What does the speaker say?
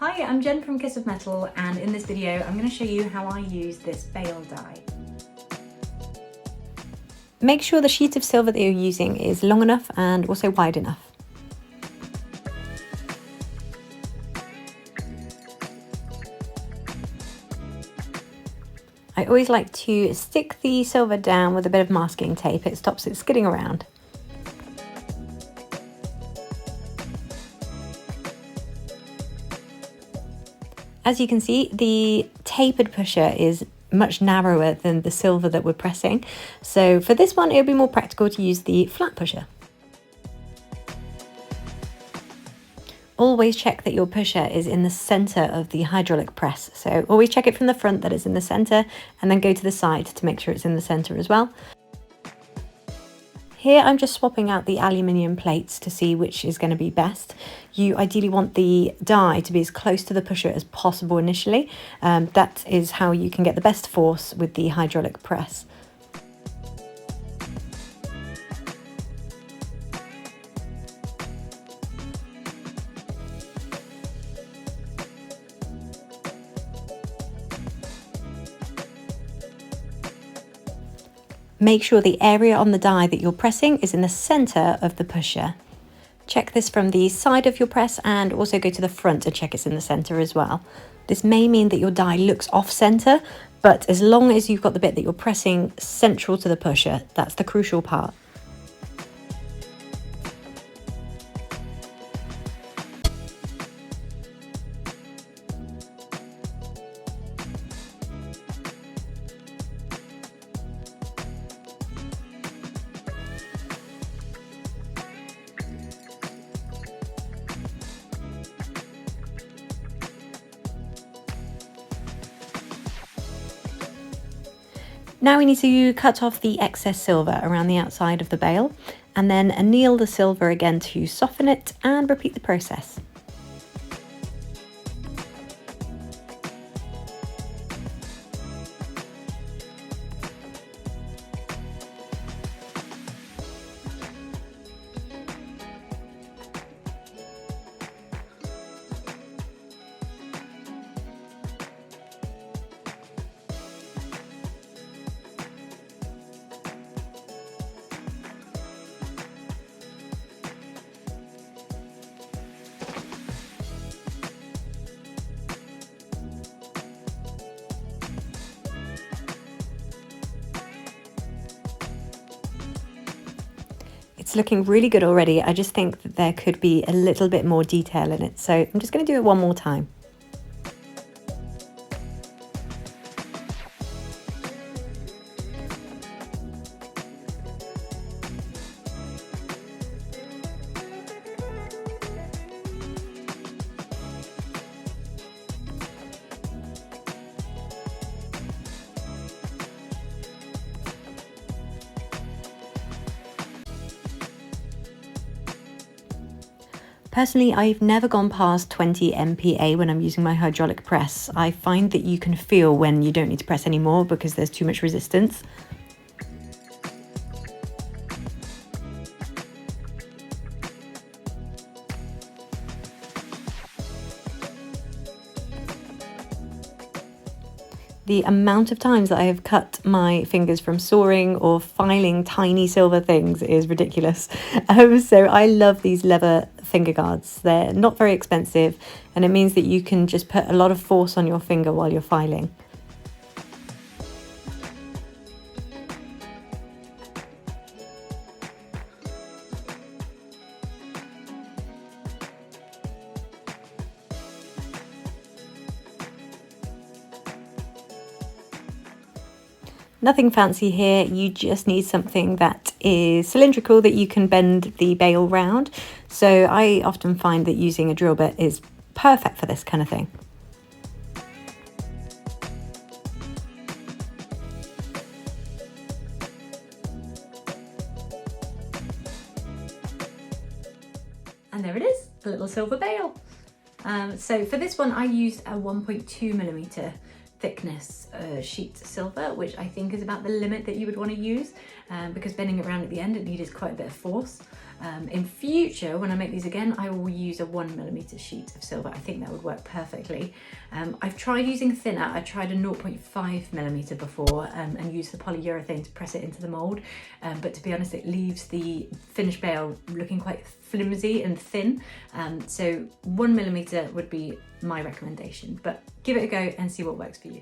Hi, I'm Jen from Kiss of Metal, and in this video I'm going to show you how I use this bale die. Make sure the sheet of silver that you're using is long enough and also wide enough. I always like to stick the silver down with a bit of masking tape. It stops it skidding around. As you can see, the tapered pusher is much narrower than the silver that we're pressing. So for this one, it would be more practical to use the flat pusher. Always check that your pusher is in the center of the hydraulic press. So always check it from the front that it's in the center, and then go to the side to make sure it's in the center as well. Here I'm just swapping out the aluminium plates to see which is going to be best. You ideally want the die to be as close to the pusher as possible initially. That is how you can get the best force with the hydraulic press. Make sure the area on the die that you're pressing is in the center of the pusher. Check this from the side of your press and also go to the front and check it's in the center as well. This may mean that your die looks off center, but as long as you've got the bit that you're pressing central to the pusher, that's the crucial part. Now we need to cut off the excess silver around the outside of the bale and then anneal the silver again to soften it and repeat the process. It's looking really good already. I just think that there could be a little bit more detail in it. So I'm just going to do it one more time. Personally, I've never gone past 20 MPa when I'm using my hydraulic press. I find that you can feel when you don't need to press anymore because there's too much resistance. The amount of times that I have cut my fingers from sawing or filing tiny silver things is ridiculous. So I love these leather finger guards. They're not very expensive, and it means that you can just put a lot of force on your finger while you're filing. Nothing fancy here, you just need something that is cylindrical that you can bend the bale round. So I often find that using a drill bit is perfect for this kind of thing. And there it is, a little silver bale. So for this one I used a 1.2mm thickness sheet silver, which I think is about the limit that you would want to use, because bending it around at the end it needed quite a bit of force. In future, when I make these again, I will use a 1mm sheet of silver. I think that would work perfectly. I've tried using thinner. I tried a 0.5mm before and used the polyurethane to press it into the mould. But to be honest, it leaves the finished bail looking quite flimsy and thin. So 1mm would be my recommendation, but give it a go and see what works for you.